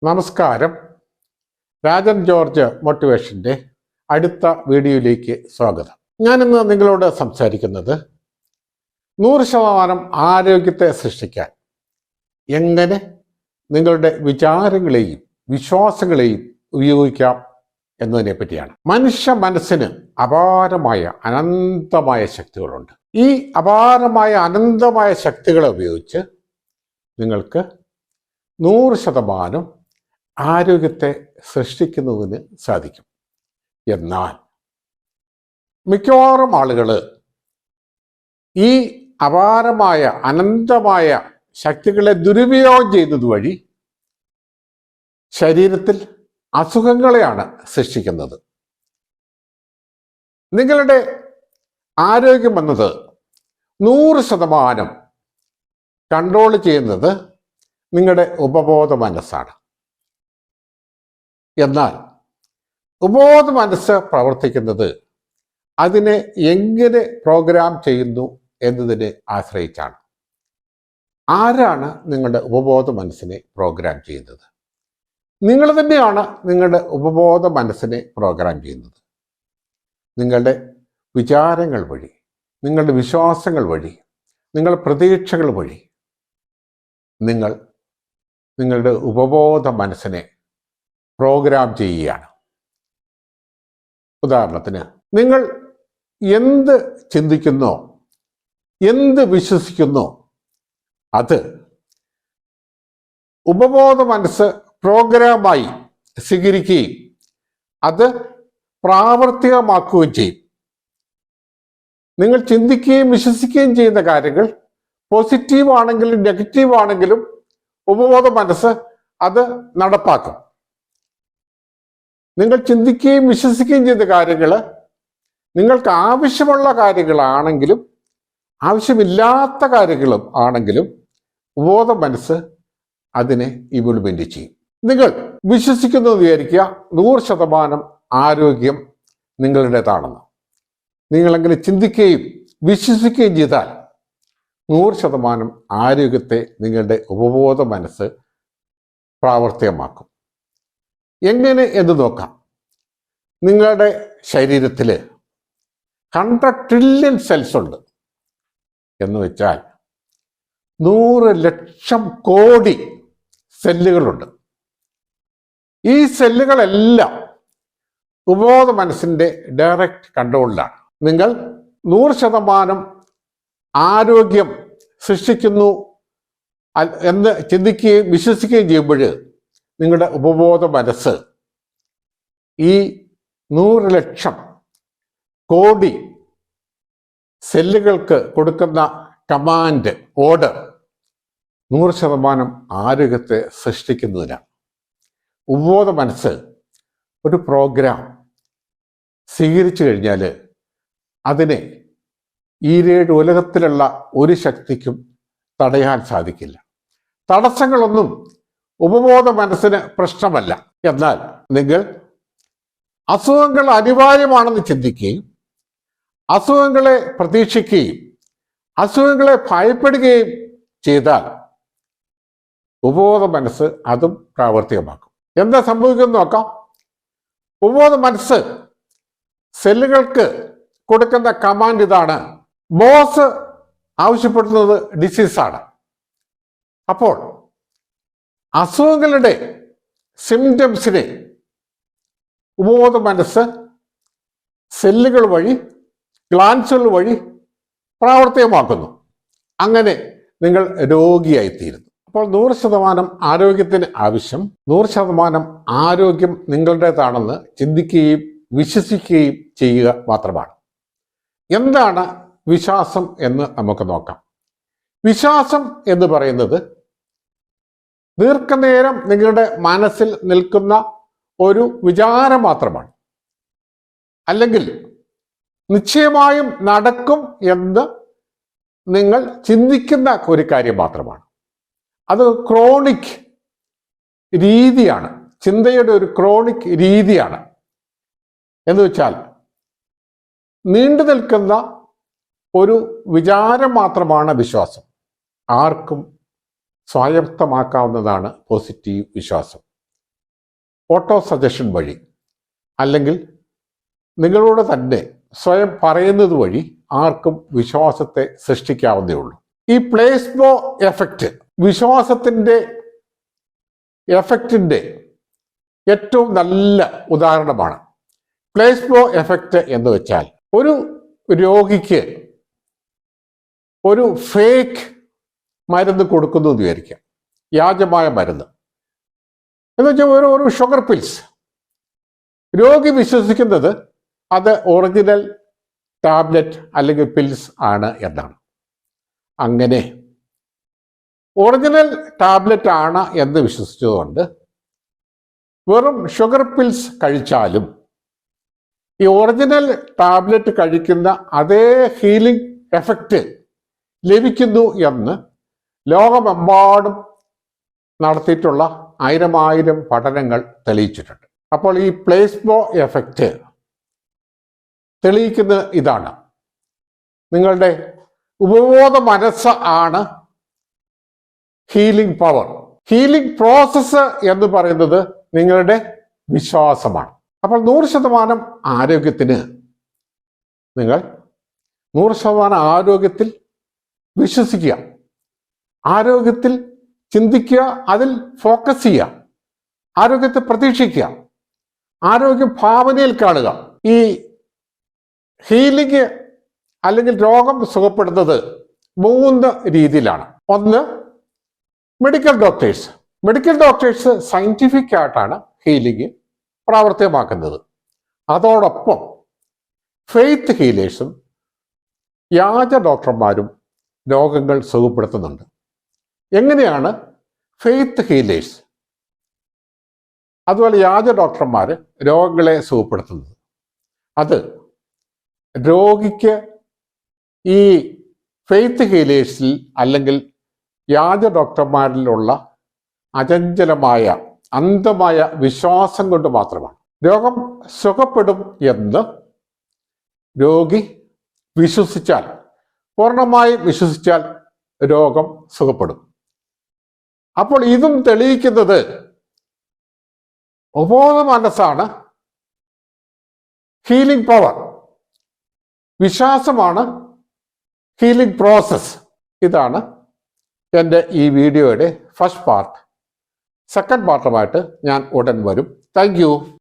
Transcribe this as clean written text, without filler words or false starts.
നമസ്കാരം. രാജൻ ജോർജ് മോട്ടിവേഷൻ്റെ അടുത്ത വീഡിയോയിലേക്ക് സ്വാഗതം. ഞാനിന്ന് നിങ്ങളോട് സംസാരിക്കുന്നത് 100% ആരോഗ്യത്തെ സൃഷ്ടിക്കാൻ എങ്ങനെ നിങ്ങളുടെ വിചാരങ്ങളെയും വിശ്വാസങ്ങളെയും ഉപയോഗിക്കാം എന്നതിനെ പറ്റിയാണ്. മനുഷ്യ മനസ്സിന് അപാരമായ അനന്തമായ ശക്തികളുണ്ട്. ഈ അപാരമായ അനന്തമായ ശക്തികളെ ഉപയോഗിച്ച് നിങ്ങൾക്ക് 100% ആരോഗ്യത്തെ സൃഷ്ടിക്കുന്നതിന് സാധിക്കും. എന്നാൽ മിക്കവാറും ആളുകൾ ഈ അപാരമായ അനന്തമായ ശക്തികളെ ദുരുപയോഗം ചെയ്യുന്നത് വഴി ശരീരത്തിൽ അസുഖങ്ങളെയാണ് സൃഷ്ടിക്കുന്നത്. നിങ്ങളുടെ ആരോഗ്യം എന്നത് 100% കൺട്രോൾ ചെയ്യുന്നത് നിങ്ങളുടെ ഉപബോധ മനസ്സാണ്. എന്നാൽ ഉപബോധ മനസ്സ് പ്രവർത്തിക്കുന്നത് അതിനെ എങ്ങനെ പ്രോഗ്രാം ചെയ്യുന്നു എന്നതിനെ ആശ്രയിച്ചാണ്. ആരാണ് നിങ്ങളുടെ ഉപബോധ മനസ്സിനെ പ്രോഗ്രാം ചെയ്യുന്നത്? നിങ്ങൾ തന്നെയാണ് നിങ്ങളുടെ ഉപബോധ മനസ്സിനെ പ്രോഗ്രാം ചെയ്യുന്നത്. നിങ്ങളുടെ വിചാരങ്ങൾ വഴി, നിങ്ങളുടെ വിശ്വാസങ്ങൾ വഴി, നിങ്ങളുടെ പ്രതീക്ഷകൾ വഴി നിങ്ങൾ നിങ്ങളുടെ ഉപബോധ മനസ്സിനെ പ്രോഗ്രാം ചെയ്യുകയാണ്. ഉദാഹരണത്തിന്, നിങ്ങൾ എന്ത് ചിന്തിക്കുന്നോ, എന്ത് വിശ്വസിക്കുന്നോ അത് ഉപബോധ മനസ്സ് പ്രോഗ്രാമായി സ്വീകരിക്കുകയും അത് പ്രാവർത്തികമാക്കുകയും ചെയ്യും. നിങ്ങൾ ചിന്തിക്കുകയും വിശ്വസിക്കുകയും ചെയ്യുന്ന കാര്യങ്ങൾ പോസിറ്റീവ് ആണെങ്കിലും നെഗറ്റീവ് ആണെങ്കിലും ഉപബോധ മനസ്സ് അത് നടപ്പാക്കും. നിങ്ങൾ ചിന്തിക്കുകയും വിശ്വസിക്കുകയും ചെയ്ത കാര്യങ്ങൾ നിങ്ങൾക്ക് ആവശ്യമുള്ള കാര്യങ്ങളാണെങ്കിലും ആവശ്യമില്ലാത്ത കാര്യങ്ങളും ആണെങ്കിലും ഉപബോധ മനസ്സ് അതിനെ ഇംപ്ലിമെന്റ് ചെയ്യും. നിങ്ങൾ വിശ്വസിക്കുന്നത് വിചാരിക്കുക 100% ആരോഗ്യം നിങ്ങളുടേതാണെന്ന്. നിങ്ങളെങ്ങനെ ചിന്തിക്കുകയും വിശ്വസിക്കുകയും ചെയ്താൽ 100% ആരോഗ്യത്തെ നിങ്ങളുടെ ഉപബോധ മനസ്സ് പ്രാവർത്തികമാക്കും. എങ്ങനെ എന്ന് നോക്കാം. നിങ്ങളുടെ ശരീരത്തിൽ 100 ട്രില്യൺ സെൽസ് ഉണ്ട് എന്ന് വെച്ചാൽ 100 ലക്ഷം കോടി സെല്ലുകളുണ്ട്. ഈ സെല്ലുകളെല്ലാം ഉപബോധ മനസ്സിൻ്റെ ഡയറക്റ്റ് കൺട്രോളിലാണ്. നിങ്ങൾ 100% ആരോഗ്യം സൃഷ്ടിക്കുന്നു എന്ന് ചിന്തിക്കുകയും വിശ്വസിക്കുകയും ചെയ്യുമ്പോൾ നിങ്ങളുടെ ഉപബോധ മനസ്സ് ഈ 100 ലക്ഷം കോടി സെല്ലുകൾക്ക് കൊടുക്കുന്ന കമാൻഡ്, ഓർഡർ 100% ആരോഗ്യത്തെ സൃഷ്ടിക്കുന്നതിനാണ്. ഉപബോധ മനസ്സ് ഒരു പ്രോഗ്രാം സ്വീകരിച്ചു കഴിഞ്ഞാൽ അതിനെ ഈ ഉലകത്തിലുള്ള ഒരു ശക്തിക്കും തടയാൻ സാധിക്കില്ല. തടസ്സങ്ങളൊന്നും ഉപബോധ മനസ്സിന് പ്രശ്നമല്ല. എന്നാൽ നിങ്ങൾ അസുഖങ്ങൾ അനിവാര്യമാണെന്ന് ചിന്തിക്കുകയും അസുഖങ്ങളെ പ്രതീക്ഷിക്കുകയും അസുഖങ്ങളെ ഭയപ്പെടുകയും ചെയ്താൽ ഉപബോധ മനസ്സ് അതും പ്രാവർത്തികമാക്കും. എന്താ സംഭവിക്കുമെന്ന് നോക്കാം. ഉപബോധ മനസ്സ് സെല്ലുകൾക്ക് കൊടുക്കുന്ന കമാൻഡ് ഇതാണ്: ബോസ് ആവശ്യപ്പെടുന്നത് ഡിസീസാണ്. അപ്പോൾ അസുഖങ്ങളുടെ സിംറ്റംസിനെ ഉപബോധ മനസ്സ് സെല്ലുകൾ വഴി, ഗ്ലാൻസുകൾ വഴി പ്രാവർത്തികമാക്കുന്നു. അങ്ങനെ നിങ്ങൾ രോഗിയായിത്തീരുന്നു. അപ്പോൾ 100% ആരോഗ്യത്തിന് ആവശ്യം 100% ആരോഗ്യം നിങ്ങളുടേതാണെന്ന് ചിന്തിക്കുകയും വിശ്വസിക്കുകയും ചെയ്യുക മാത്രമാണ്. എന്താണ് വിശ്വാസം എന്ന് നമുക്ക് നോക്കാം. വിശ്വാസം എന്ന് പറയുന്നത് ദീർഘനേരം നിങ്ങളുടെ മനസ്സിൽ നിൽക്കുന്ന ഒരു വിചാരം മാത്രമാണ്. അല്ലെങ്കിൽ നിശ്ചയമായും നടക്കും എന്ന് നിങ്ങൾ ചിന്തിക്കുന്ന ഒരു കാര്യം മാത്രമാണ്. അത് ക്രോണിക് രീതിയാണ്, ചിന്തയുടെ ഒരു ക്രോണിക് രീതിയാണ്. എന്ന് വെച്ചാൽ നീണ്ടു നിൽക്കുന്ന ഒരു വിചാരം മാത്രമാണ് വിശ്വാസം. ആർക്കും സ്വായത്തമാക്കാവുന്നതാണ് പോസിറ്റീവ് വിശ്വാസം. ഓട്ടോ സജഷൻ വഴി അല്ലെങ്കിൽ നിങ്ങളോട് തന്നെ സ്വയം പറയുന്നത് വഴി ആർക്കും വിശ്വാസത്തെ സൃഷ്ടിക്കാവുന്നേ ഉള്ളൂ. ഈ പ്ലേസ്ബോ എഫക്റ്റ് വിശ്വാസത്തിൻ്റെ എഫക്റ്റിൻ്റെ ഏറ്റവും നല്ല ഉദാഹരണമാണ്. പ്ലേസ്ബോ എഫക്റ്റ് എന്ന് വെച്ചാൽ ഒരു രോഗിക്ക് ഒരു ഫേക്ക് മരുന്ന് കൊടുക്കുന്നു എന്ന് വിചാരിക്കാം, വ്യാജമായ മരുന്ന് എന്ന് വെച്ചാൽ ഒരു ഷുഗർ പിൽസ്. രോഗി വിശ്വസിക്കുന്നത് അത് ഒറിജിനൽ ടാബ്ലറ്റ് അല്ലെങ്കിൽ പിൽസ് ആണ് എന്നാണ്. അങ്ങനെ ഒറിജിനൽ ടാബ്ലറ്റ് ആണ് എന്ന് വിശ്വസിച്ചതുകൊണ്ട് വെറും ഷുഗർ പിൽസ് കഴിച്ചാലും ഈ ഒറിജിനൽ ടാബ്ലറ്റ് കഴിക്കുന്ന അതേ ഹീലിംഗ് എഫക്റ്റ് ലഭിക്കുന്നു എന്ന് ലോകമെമ്പാടും നടത്തിയിട്ടുള്ള ആയിരം പഠനങ്ങൾ തെളിയിച്ചിട്ടുണ്ട്. അപ്പോൾ ഈ പ്ലേസ്ബോ എഫക്റ്റ് തെളിയിക്കുന്നത് ഇതാണ്: നിങ്ങളുടെ ഉപബോധ മനസ്സ് ആണ് ഹീലിംഗ് പവർ. ഹീലിംഗ് പ്രോസസ്സ് എന്ന് പറയുന്നത് നിങ്ങളുടെ വിശ്വാസമാണ്. അപ്പോൾ 100% ആരോഗ്യത്തിന് നിങ്ങൾ 100% ആരോഗ്യത്തിൽ വിശ്വസിക്കുക, ആരോഗ്യത്തിൽ ചിന്തിക്കുക, അതിൽ ഫോക്കസ് ചെയ്യുക, ആരോഗ്യത്തെ പ്രതീക്ഷിക്കുക, ആരോഗ്യം ഭാവനയിൽ കാണുക. ഈ ഹീലിംഗ് അല്ലെങ്കിൽ രോഗം സുഖപ്പെടുന്നത് 3 രീതിയിലാണ്. ഒന്ന്, മെഡിക്കൽ ഡോക്ടേഴ്സ് സയന്റിഫിക് ആയിട്ടാണ് ഹീലിംഗ് പ്രാവർത്തികമാക്കുന്നത്. അതോടൊപ്പം ഫെയ്ത്ത് ഹീലേഴ്സും വ്യാജ ഡോക്ടർമാരും രോഗങ്ങൾ സുഖപ്പെടുത്തുന്നുണ്ട്. എങ്ങനെയാണ് ഫെയ്ത്ത് ഹീലേഴ്സ് അതുപോലെ വ്യാജ ഡോക്ടർമാർ രോഗങ്ങളെ സുഖപ്പെടുത്തുന്നത്? അത് രോഗിക്ക് ഈ ഫെയ്ത്ത് ഹീലേഴ്സിൽ അല്ലെങ്കിൽ വ്യാജ ഡോക്ടർമാരിലുള്ള അചഞ്ചലമായ അന്ധമായ വിശ്വാസം കൊണ്ട് മാത്രമാണ്. രോഗം സുഖപ്പെടും എന്ന് രോഗി വിശ്വസിച്ചാൽ, പൂർണ്ണമായി വിശ്വസിച്ചാൽ രോഗം സുഖപ്പെടും. അപ്പോൾ ഇതും തെളിയിക്കുന്നത് ഉപബോധ മനസ്സാണ് ഹീലിംഗ് പവർ, വിശ്വാസമാണ് ഹീലിംഗ് പ്രോസസ്. ഇതാണ് എൻ്റെ ഈ വീഡിയോയുടെ ഫസ്റ്റ് പാർട്ട്. സെക്കൻഡ് പാർട്ടുമായിട്ട് ഞാൻ ഉടൻ വരും. Thank you.